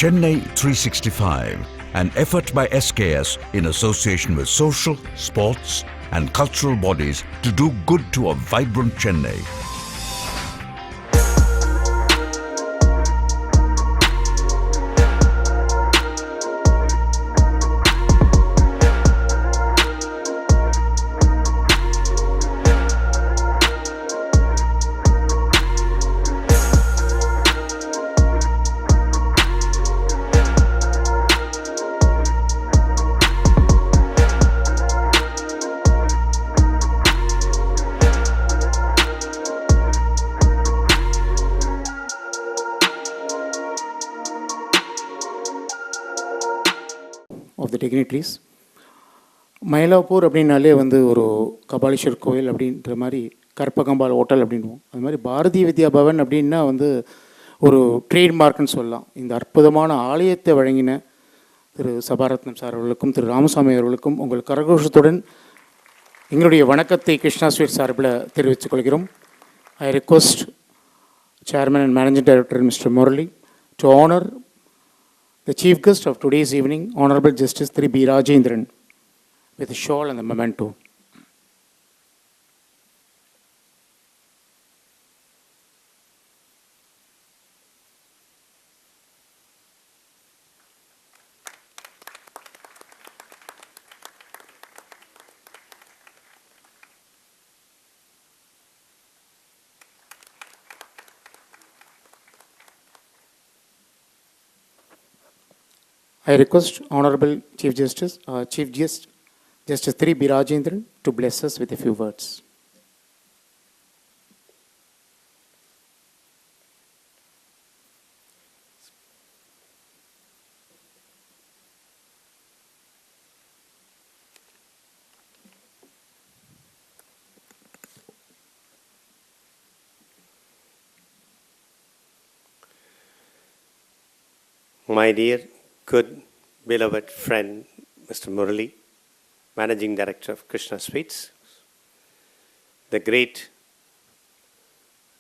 Chennai 365, an effort by SKS in association with social, sports and cultural bodies to do good to a vibrant Chennai. of the dignitaries. Mylapore அப்படின்னாலே வந்து ஒரு கபாலீஸ்வர் கோயில் அப்படின்ற மாதிரி கற்பகம்பால் hotel அப்படின்வோம். அது மாதிரி பாரதிய வித்யா பவன் அப்படின்னா வந்து ஒரு ட்ரேட்மார்க்குன்னு சொல்லலாம். இந்த அற்புதமான ஆலயத்தை வழங்கின திரு சபாரத்னம் சார் அவர்களுக்கும் திரு ராமசாமி அவர்களுக்கும் உங்கள் கரகோஷத்துடன் எங்களுடைய வணக்கத்தை கிருஷ்ணா ஸ்வீட்ஸ் சார்பில் தெரிவித்துக் கொள்கிறோம். I request Chairman and Managing Director Mr. Murali to honor the chief guest of today's evening, Honorable Justice Sri B. Rajendran, with a shawl and a memento. I request Honorable Chief Justice Sri B. Rajendran to bless us with a few words. My dear, good, beloved friend, Mr. Murali, Managing Director of Krishna Sweets, the great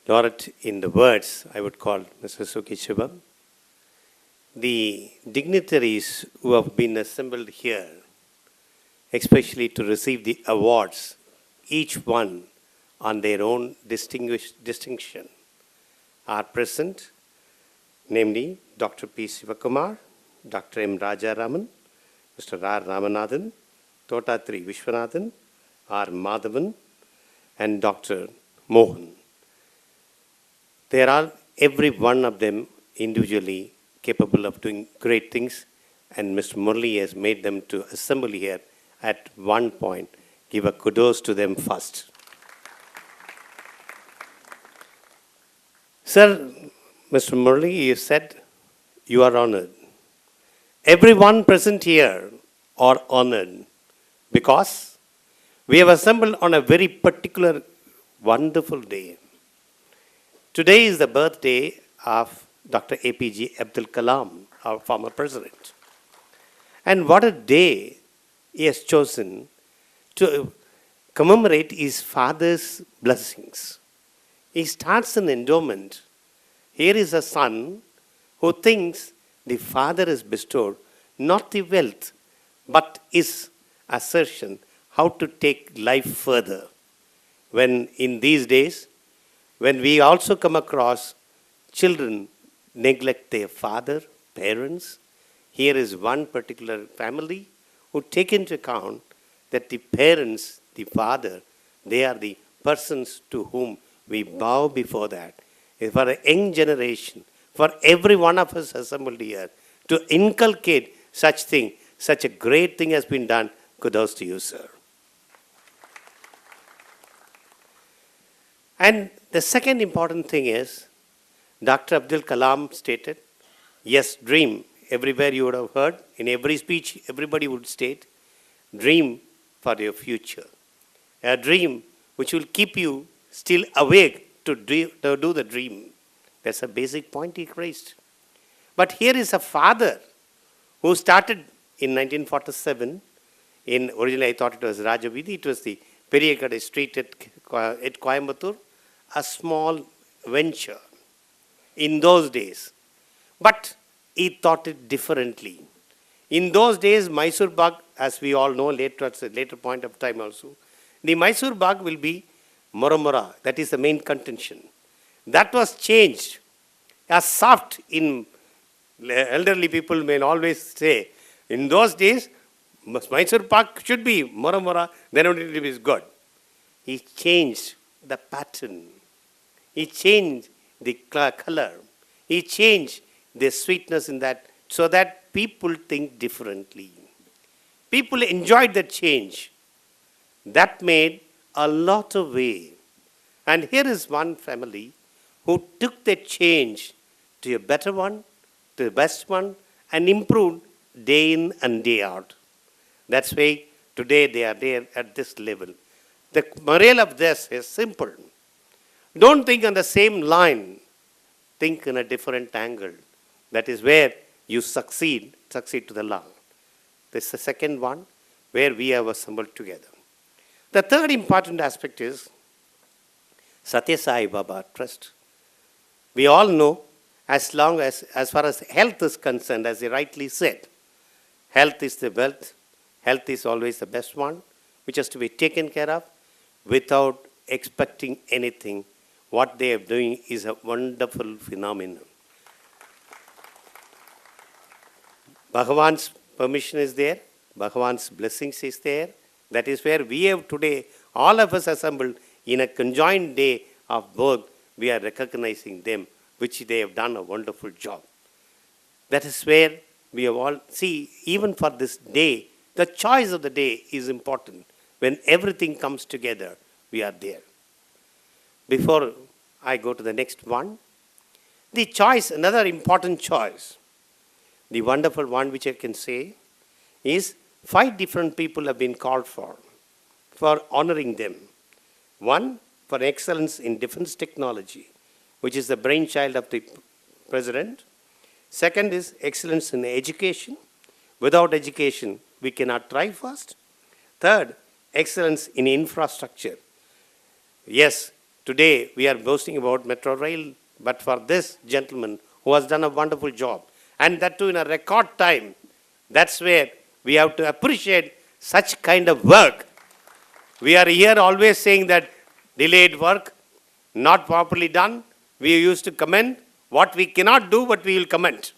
laureate in the words, I would call Mr. Suki Shubham, the dignitaries who have been assembled here, especially to receive the awards, each one on their own distinction, are present, namely Dr. P. Sivakumar, Dr. M. Rajaraman, Mr. R. Ramanathan, Totatri Vishwanathan, R. Madhavan, and Dr. Mohan. They are all, every one of them individually capable of doing great things, and Mr. Murali has made them to assemble here at one point. Give a kudos to them first. Sir, Mr. Murali, you said you are honored. Everyone present here are honored because we have assembled on a very particular, wonderful day. Today is the birthday of Dr. APJ Abdul Kalam, our former president. And what a day he has chosen to commemorate his father's blessings. He starts an endowment. Here is a son who thinks the father has bestowed not the wealth, but his assertion how to take life further. When in these days, when we also come across children neglect their father, parents, here is one particular family who take into account that the parents, the father, they are the persons to whom we bow before that. For a young generation, for every one of us assembled here, to inculcate such thing, such a great thing has been done. Kudos to you, sir. And the second important thing is, Dr. Abdul Kalam stated, yes, dream. Everywhere you would have heard, in every speech, everybody would state, dream for your future. A dream which will keep you still awake to do the dream. That's a basic point he raised. But here is a father who started in 1947. Originally I thought it was Rajavidi. It was the Periyakadai street at Coimbatore. A small venture in those days. But he thought it differently. In those days, Mysore bug, as we all know later at a later point of time also, the Mysore bug will be Muramura. That is the main contention. That was changed. As soft in elderly people may always say, in those days, Mysore bug should be Muramura, then only it is good. He changed the pattern. He changed the color. He changed the sweetness in that so that people think differently. People enjoyed that change. That made a lot of way. And here is one family who took that change to a better one, to the best one, and improved day in and day out. That's why today they are there at this level. The morale of this is simple. Don't think on the same line. Think in a different angle. That is where you succeed to the long. This is the second one where we have assembled together. The third important aspect is Satya Sai Baba Trust. We all know, as far as health is concerned, as he rightly said, health is the wealth. Health is always the best one, which has to be taken care of without expecting anything. What they are doing is a wonderful phenomenon. Bhagavan's permission is there. Bhagavan's blessings is there. That is where we have today, all of us assembled in a conjoined day of both, we are recognizing them, which they have done a wonderful job. That is where we have all, see, even for this day, the choice of the day is important. When everything comes together, we are there. Before I go to the next one, the choice, another important choice, the wonderful one which I can say is 5 different people have been called for honoring them. One, for excellence in defense technology, which is the brainchild of the president. Second is excellence in education. Without education, we cannot thrive fast. Third, excellence in infrastructure. Yes, today we are boasting about metro rail, but for this gentleman who has done a wonderful job, and that too in a record time, that's where we have to appreciate such kind of work. We are here always saying that delayed work, not properly done. We used to comment what we cannot do, but we will comment.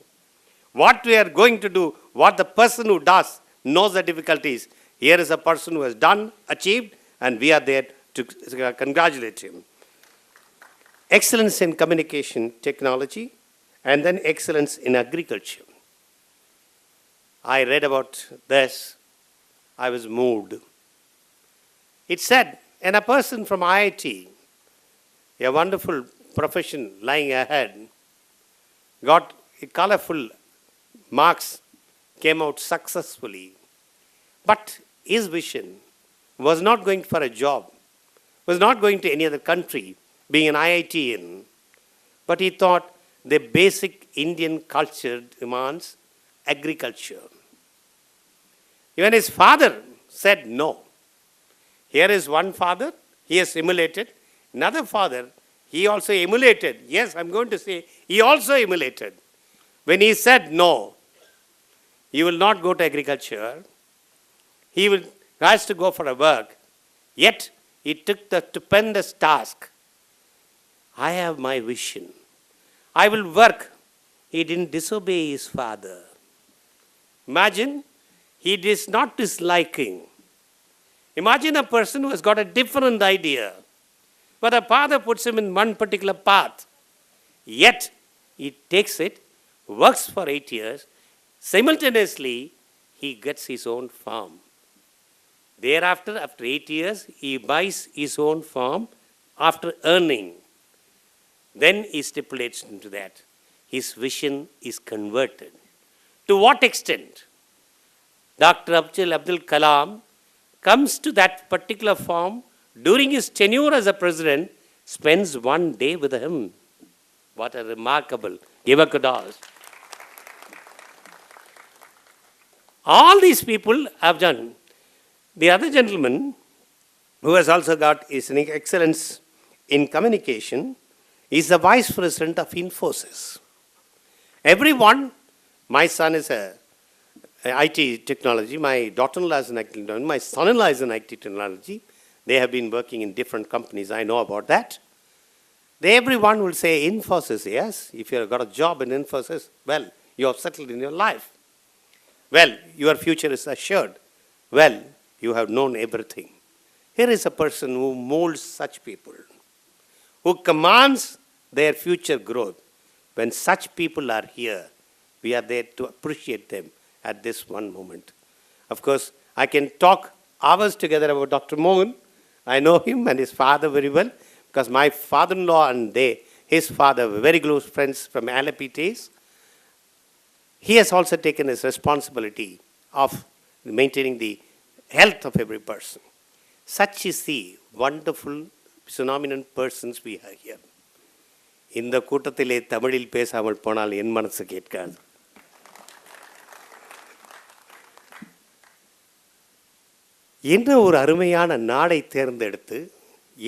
What we are going to do, what the person who does knows the difficulties. Here is a person who has done, achieved, and we are there to congratulate him. Excellence in communication technology, and then excellence in agriculture. I read about this. I was moved. It said, and a person from IIT, a wonderful profession lying ahead, got colorful marks, came out successfully. But his vision was not going for a job, was not going to any other country, being an IITian. But he thought the basic Indian culture demands agriculture. Even his father said no. Here is one father, he has emulated. Another father, he also emulated. Yes, I'm going to say, he also emulated. When he said no, he will not go to agriculture. He has to go for a work. Yet, he took the stupendous task. I have my vision. I will work. He didn't disobey his father. Imagine, he is not disliking. Imagine a person who has got a different idea, but the father puts him in one particular path. Yet, he takes it, works for 8 years, simultaneously, he gets his own farm. Thereafter, after 8 years, he buys his own farm after earning. Then he stipulates into that. His vision is converted. To what extent? Dr. Abdul Kalam comes to that particular farm during his tenure as a president, spends 1 day with him. What a remarkable Evacudas. All these people have done. The other gentleman who has also got his excellence in communication is the vice president of Infosys. Everyone My son is a IT technology, my daughter-in-law is in IT technology, my son-in-law is in IT technology. They have been working in different companies, I know about that. Everyone will say, Infosys, yes, if you've got a job in Infosys, well, you have settled in your life. Well, your future is assured. Well, you have known everything. Here is a person who molds such people, who commands their future growth. When such people are here, we are there to appreciate them at this one moment. Of course, I can talk hours together about Dr. Mohan. I know him and his father very well, because my father-in-law and his father were very close friends from Alleppey days. He has also taken his responsibility of maintaining the health of every person. Such is the wonderful, phenomenal persons we have here. இந்த கூட்டத்திலே தமிழில் பேசாமல் போனால் என் மனசு கேட்காது. என்ன ஒரு அருமையான நாடை தேர்ந்தெடுத்து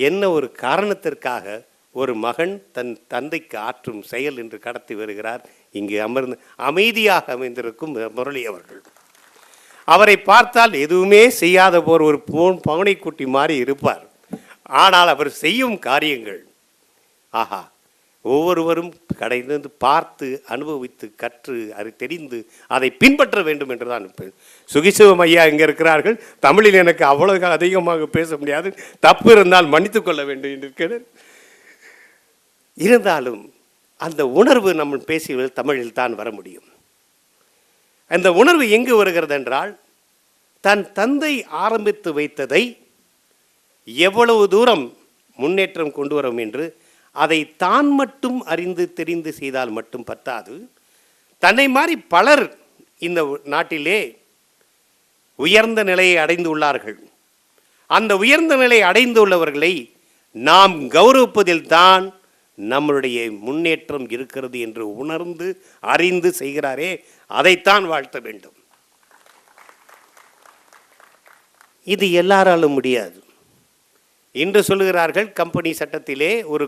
என்ன ஒரு காரணத்திற்காக ஒரு மகன் தன் தந்தைக்கு ஆற்றும் செயல் என்று கடத்தி வருகிறார் இங்கு அமர்ந்து அமைதியாக அமைந்திருக்கும் முரளி அவர்கள். அவரை பார்த்தால் எதுவுமே செய்யாத போர் ஒரு பவனைக்குட்டி மாதிரி இருப்பார். ஆனால் அவர் செய்யும் காரியங்கள் ஆஹா, ஒவ்வொருவரும் கடைந்து பார்த்து அனுபவித்து கற்று அதை தெரிந்து அதை பின்பற்ற வேண்டும் என்று தான் இருப்பேன். சுகிசிவம் ஐயா இங்கே இருக்கிறார்கள். தமிழில் எனக்கு அவ்வளவு அதிகமாக பேச முடியாது, தப்பு இருந்தால் மன்னித்து கொள்ள வேண்டும் என்று இருக்கிறேன். இருந்தாலும் அந்த உணர்வு நம்ம பேசியவர்கள் தமிழில் தான் வர முடியும். அந்த உணர்வு எங்கு வருகிறது என்றால், தன் தந்தை ஆரம்பித்து வைத்ததை எவ்வளவு தூரம் முன்னேற்றம் கொண்டு வரும் என்று அதை தான் மட்டும் அறிந்து தெரிந்து செய்தால் மட்டும் பத்தாது. தன்னை மாதிரி பலர் இந்த நாட்டிலே உயர்ந்த நிலையை அடைந்துள்ளார்கள். அந்த உயர்ந்த நிலையை அடைந்துள்ளவர்களை நாம் கௌரவிப்பதில் தான் நம்மளுடைய முன்னேற்றம் இருக்கிறது என்று உணர்ந்து அறிந்து செய்கிறாரே, அதைத்தான் வாழ்த்த வேண்டும். இது எல்லாராலும் முடியாது. இன்று சொல்லுகிறார்கள், கம்பெனி சட்டத்திலே ஒரு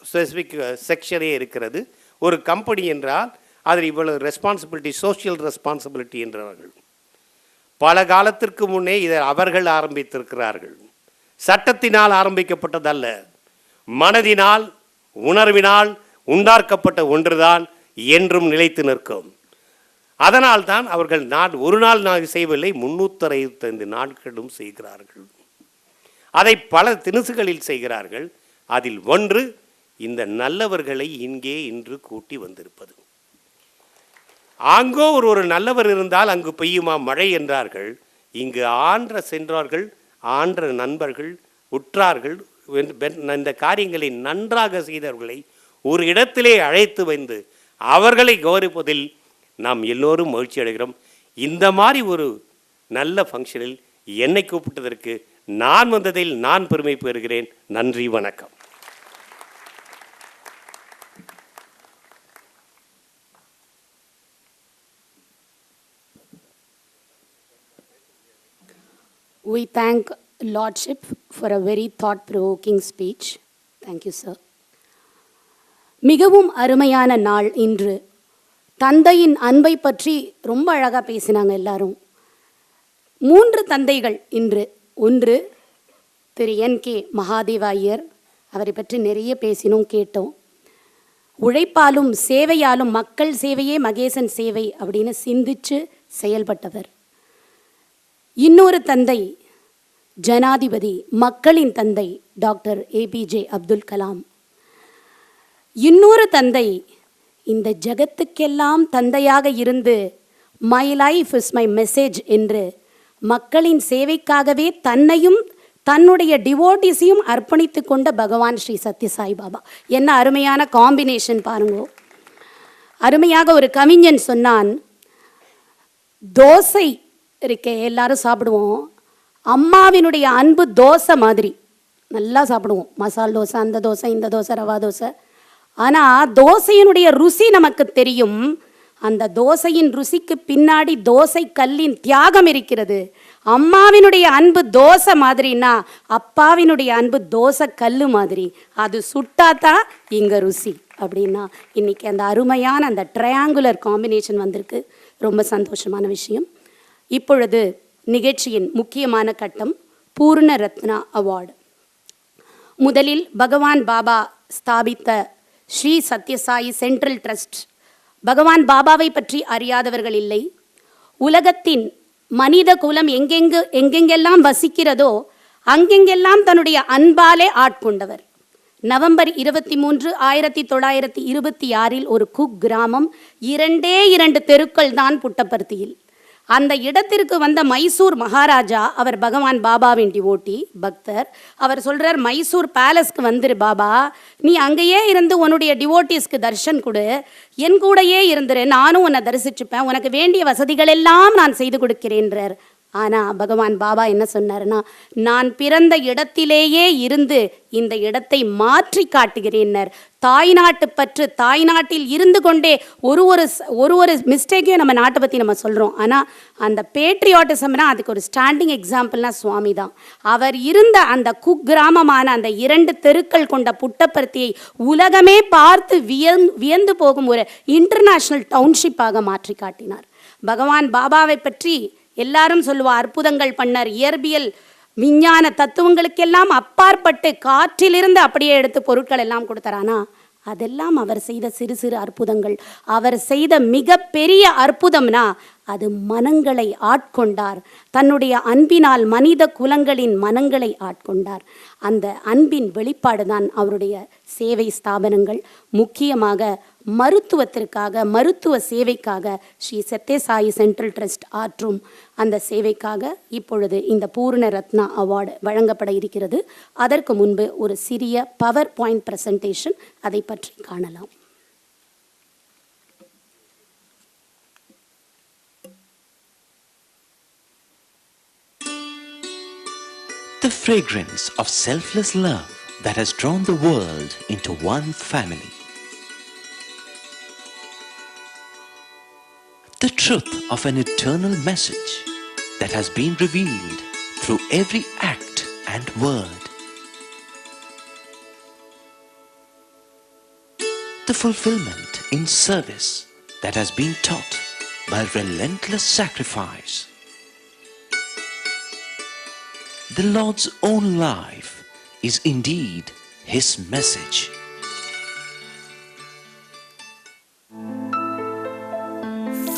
ஸ்பெசிஃபிக் செக்ஷனே இருக்கிறது. ஒரு கம்பெனி என்றால் அதில் இவ்வளவு ரெஸ்பான்சிபிலிட்டி, சோஷியல் ரெஸ்பான்சிபிலிட்டி என்றவர்கள் பல காலத்திற்கு முன்னே இதை அவர்கள் ஆரம்பித்திருக்கிறார்கள். சட்டத்தினால் ஆரம்பிக்கப்பட்டதல்ல, மனதினால் உணர்வினால் உண்டாக்கப்பட்ட ஒன்றுதான் என்றும் நிலைத்து நிற்கும். அதனால் தான் அவர்கள் ஒரு நாள் செய்யவில்லை, 365 நாட்களும் செய்கிறார்கள். அதை பல திணுசுகளில் செய்கிறார்கள். அதில் ஒன்று இந்த நல்லவர்களை இங்கே இன்று கூட்டி வந்திருப்பது. அங்கோ ஒரு நல்லவர் இருந்தால் அங்கு பெய்யுமா மழை என்றார்கள். இங்கு ஆன்ற சென்றார்கள், ஆன்ற நண்பர்கள், உற்றார்கள், இந்த காரியங்களை நன்றாக செய்தவர்களை ஒரு இடத்திலே அழைத்து வந்து அவர்களை கௌரவிப்பதில் நாம் எல்லோரும் மகிழ்ச்சி அடைகிறோம். இந்த மாதிரி ஒரு நல்ல ஃபங்க்ஷனில் என்னை கூப்பிட்டதற்கு நான் வந்ததில் நான் பெருமை பெறுகிறேன். நன்றி, வணக்கம். We thank Lordship for a very thought-provoking speech. Thank you, sir. மிகவும் அருமையான நாள் இன்று. தந்தையின் அன்பை பற்றி ரொம்ப அழகாக பேசினாங்க எல்லாரும். 3 தந்தைகள் இன்று. ஒன்று திரு N.K.Mahadeva Iyer, அவரை பற்றி நிறைய பேசினோம், கேட்டோம். உழைப்பாலும் சேவையாலும் மக்கள் சேவையே மகேசன் சேவை அப்படின்னு சிந்திச்சு செயல்பட்டவர். இன்னொரு தந்தை ஜனாதிபதி, மக்களின் தந்தை டாக்டர் APJ அப்துல் கலாம். இன்னொரு தந்தை இந்த ஜகத்துக்கெல்லாம் தந்தையாக இருந்து my life is my message என்று மக்களின் சேவைக்காகவே தன்னையும் தன்னுடைய டிவோட்டிஸையும் அர்ப்பணித்து கொண்ட பகவான் ஸ்ரீ சத்ய சாய் பாபா. என்ன அருமையான காம்பினேஷன் பாருங்க. அருமையாக ஒரு கவிஞன் சொன்னான், தோசை இருக்க எல்லாரும் சாப்பிடுவோம், அம்மாவினுடைய அன்பு தோசை மாதிரி நல்லா சாப்பிடுவோம். மசால் தோசை, அந்த தோசை, இந்த தோசை, ரவா தோசை. ஆனால் தோசையினுடைய ருசி நமக்கு தெரியும். அந்த தோசையின் ருசிக்கு பின்னாடி தோசை கல்லின் தியாகம் இருக்கிறது. அம்மாவினுடைய அன்பு தோசை மாதிரின்னா அப்பாவினுடைய அன்பு தோசை கல்லு மாதிரி. அது சுட்டாதான் இங்கே ருசி. அப்படின்னா இன்றைக்கி அந்த அருமையான அந்த ட்ரையாங்குலர் காம்பினேஷன் வந்திருக்கு. ரொம்ப சந்தோஷமான விஷயம். இப்பொழுது நிகழ்ச்சியின் முக்கியமான கட்டம் பூர்ண ரத்னா அவார்டு. முதலில் பகவான் பாபா ஸ்தாபித்த ஸ்ரீ சத்யசாயி சென்ட்ரல் ட்ரஸ்ட். பகவான் பாபாவை பற்றி அறியாதவர்கள் இல்லை. உலகத்தின் மனித குலம் எங்கெங்கெல்லாம் வசிக்கிறதோ அங்கெங்கெல்லாம் தன்னுடைய அன்பாலே ஆட்கொண்டவர். நவம்பர் 23, 1926 ஒரு குக் கிராமம், 2 தெருக்கள் தான் புட்டபர்த்தியில். அந்த இடத்திற்கு வந்த மைசூர் மகாராஜா, அவர் பகவான் பாபாவின் டிவோட்டி பக்தர். அவர் சொல்கிறார், மைசூர் பேலஸ்க்கு வந்துரு பாபா, நீ அங்கேயே இருந்து உன்னுடைய டிவோட்டிஸ்க்கு தர்ஷன் கொடு, என் கூடையே இருந்துரு, நானும் உன்னை தரிசிச்சுப்பேன், உனக்கு வேண்டிய வசதிகள் எல்லாம் நான் செய்து கொடுக்கிறேன்றார். ஆனால் பகவான் பாபா என்ன சொன்னார்னா, நான் பிறந்த இடத்திலேயே இருந்து இந்த இடத்தை மாற்றி காட்டுகிறேன்னர். தாய்நாட்டு பற்று, தாய்நாட்டில் இருந்து கொண்டே ஒரு மிஸ்டேக்கையும் நம்ம நாட்டை பற்றி நம்ம சொல்கிறோம். ஆனால் அந்த பேட்ரியாட்டிசம்னா அதுக்கு ஒரு ஸ்டாண்டிங் எக்ஸாம்பிள்னா சுவாமி தான். அவர் இருந்த அந்த குக்கிராமமான அந்த 2 தெருக்கள் கொண்ட புட்டபர்த்தியை உலகமே பார்த்து வியந்து போகும் ஒரு இன்டர்நேஷ்னல் டவுன்ஷிப்பாக மாற்றி காட்டினார். பகவான் பாபாவை பற்றி எல்லாரும் சொல்லுவார், அற்புதங்கள் பண்ணார், இயற்பியல் விஞ்ஞான தத்துவங்களுக்கெல்லாம் அப்பாற்பட்டு காற்றிலிருந்து அப்படியே எடுத்து பொருட்கள் எல்லாம் கொடுத்தார். ஆனால் அதெல்லாம் அவர் செய்த சிறு சிறு அற்புதங்கள். அவர் செய்த மிக பெரிய அற்புதம்னா அது மனங்களை ஆட்கொண்டார். தன்னுடைய அன்பினால் மனித குலங்களின் மனங்களை ஆட்கொண்டார். அந்த அன்பின் வெளிப்பாடு தான் அவருடைய சேவை ஸ்தாபனங்கள். முக்கியமாக மருத்துவத்திற்காக, மருத்துவ சேவைக்காக ஸ்ரீ சத்யசாயி சென்ட்ரல் ட்ரஸ்ட் ஆற்றும் அந்த சேவைக்காக இப்பொழுது இந்த பூர்ண ரத்னா அவார்டு வழங்கப்பட இருக்கிறது. அதற்கு முன்பு ஒரு சிறிய பவர் பாயிண்ட் பிரசன்டேஷன், அதை பற்றி காணலாம். The fragrance of selfless love that has drawn the world into one family. The truth of an eternal message that has been revealed through every act and word. The fulfillment in service that has been taught by relentless sacrifice. The Lord's own life is indeed His message.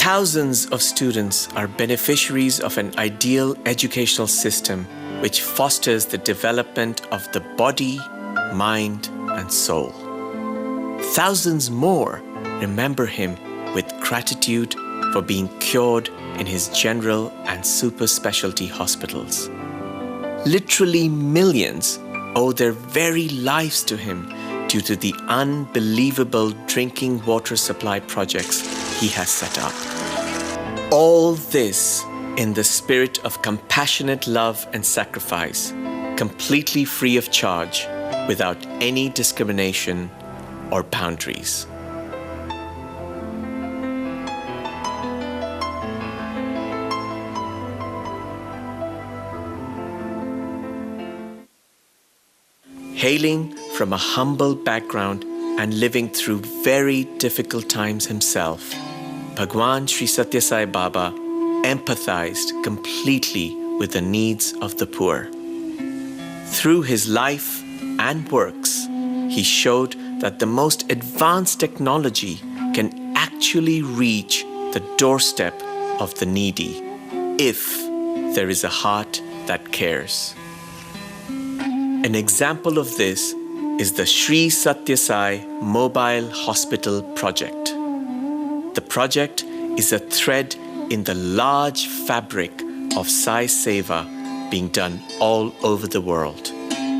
Thousands of students are beneficiaries of an ideal educational system which fosters the development of the body, mind, and soul. Thousands more remember him with gratitude for being cured in his general and super specialty hospitals. Literally millions owe their very lives to him due to the unbelievable drinking water supply projects he has set up. All this in the spirit of compassionate love and sacrifice, completely free of charge, without any discrimination or boundaries. Hailing from a humble background and living through very difficult times himself, Bhagwan Sri Satyasai Baba empathized completely with the needs of the poor. Through his life and works, he showed that the most advanced technology can actually reach the doorstep of the needy if there is a heart that cares. An example of this is the Sri Satyasai Mobile Hospital Project. The project is a thread in the large fabric of Sai Seva being done all over the world,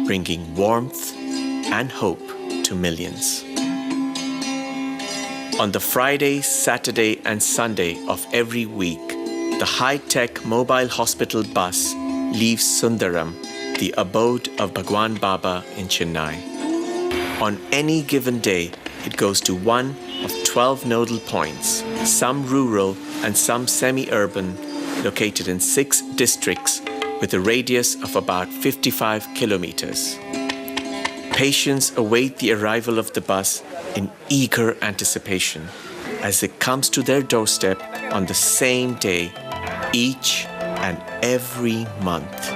bringing warmth and hope to millions. On the Friday, Saturday, and Sunday of every week, the high-tech mobile hospital bus leaves Sundaram, the abode of Bhagwan Baba in Chennai. On any given day, it goes to one of 12 nodal points, some rural and some semi-urban, located in 6 districts with a radius of about 55 kilometers. Patients await the arrival of the bus in eager anticipation as it comes to their doorstep on the same day each and every month.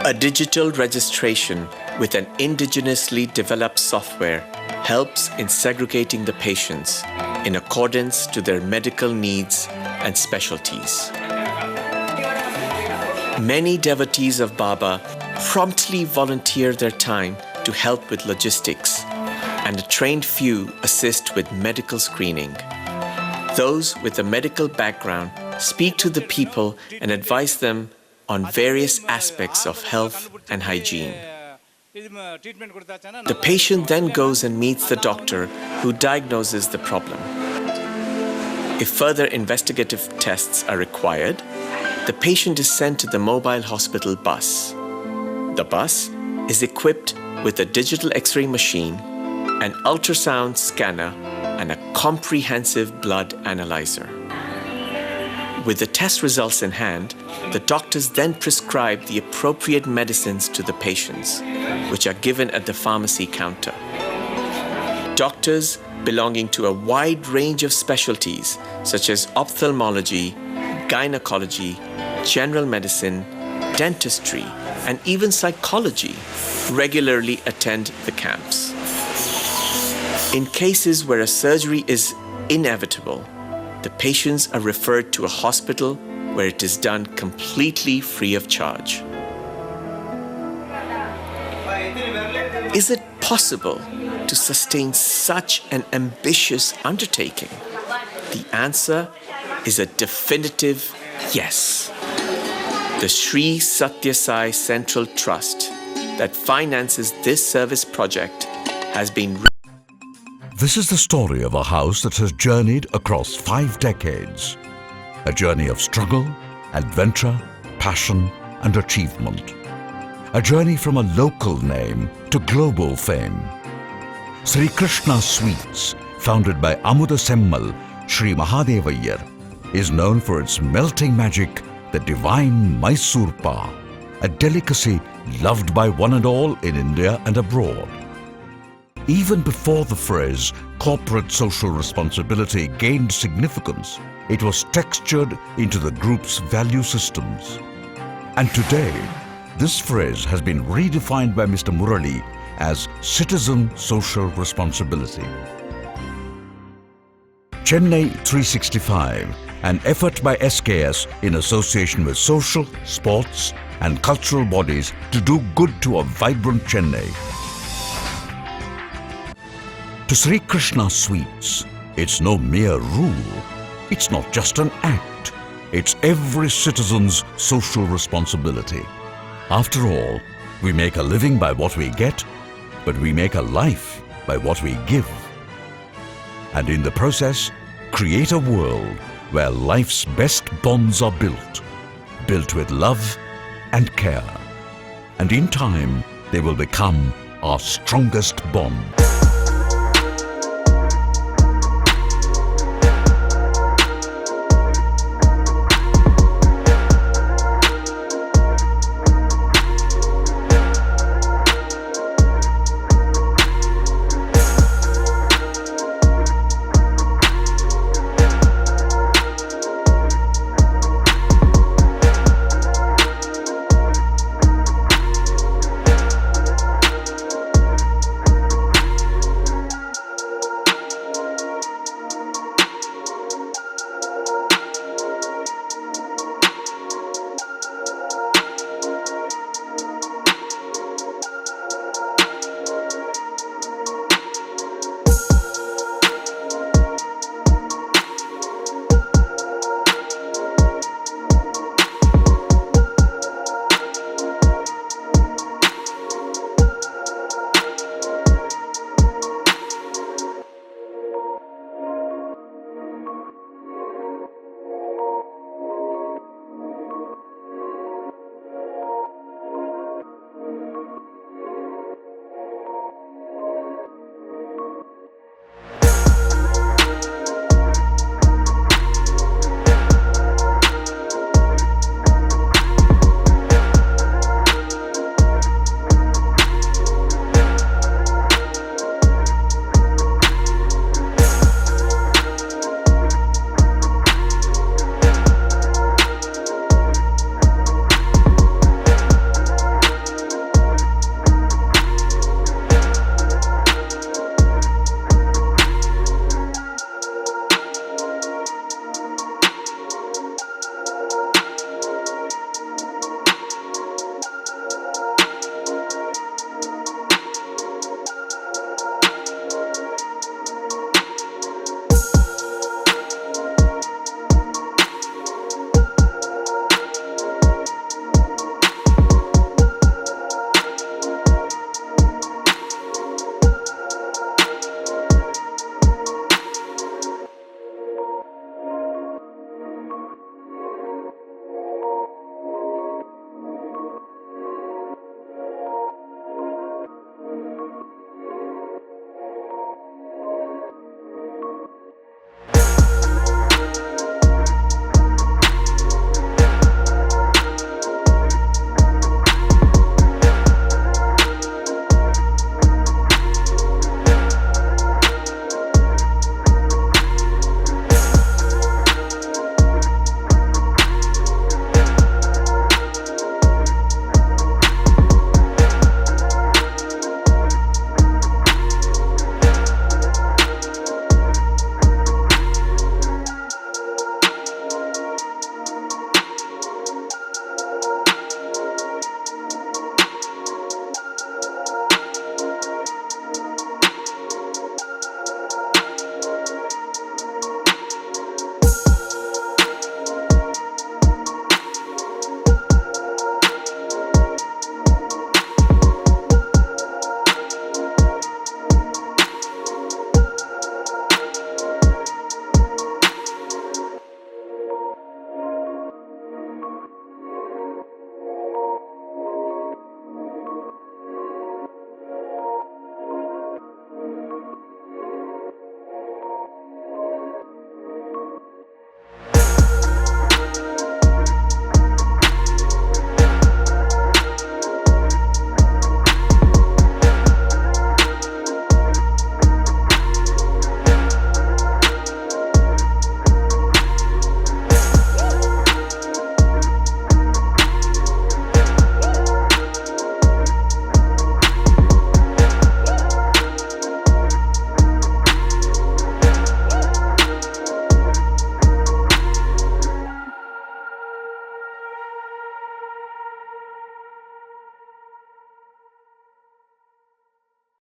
A digital registration with an indigenously developed software helps in segregating the patients in accordance to their medical needs and specialties. Many devotees of Baba promptly volunteer their time to help with logistics, and a trained few assist with medical screening. Those with a medical background speak to the people and advise them on various aspects of health and hygiene. The patient then goes and meets the doctor who diagnoses the problem. If further investigative tests are required, the patient is sent to the mobile hospital bus. The bus is equipped with a digital X-ray machine, an ultrasound scanner, and a comprehensive blood analyzer. With the test results in hand, the doctors then prescribe the appropriate medicines to the patients, which are given at the pharmacy counter. Doctors belonging to a wide range of specialties such as ophthalmology, gynecology, general medicine, dentistry, and even psychology regularly attend the camps. In cases where a surgery is inevitable, the patients are referred to a hospital where it is done completely free of charge. Is it possible to sustain such an ambitious undertaking? The answer is a definitive yes. The Sri Sathya Sai Central Trust that finances this service project has been. This is the story of a house that has journeyed across 5 decades. A journey of struggle, adventure, passion, and achievement. A journey from a local name to global fame. Sri Krishna Sweets, founded by Amuda Semmal, Sri.N.K.Mahadeva Iyer, is known for its melting magic, the divine Mysurpa, a delicacy loved by one and all in India and abroad. Even before the phrase corporate social responsibility gained significance, it was textured into the group's value systems. And today, this phrase has been redefined by Mr. Murali as citizen social responsibility. Chennai 365, an effort by SKS in association with social, sports, and cultural bodies to do good to a vibrant Chennai. To Sri Krishna Sweets, it's no mere rule. It's not just an act. It's every citizen's social responsibility. After all, we make a living by what we get, but we make a life by what we give. And in the process, create a world where life's best bonds are built with love and care. And in time, they will become our strongest bond.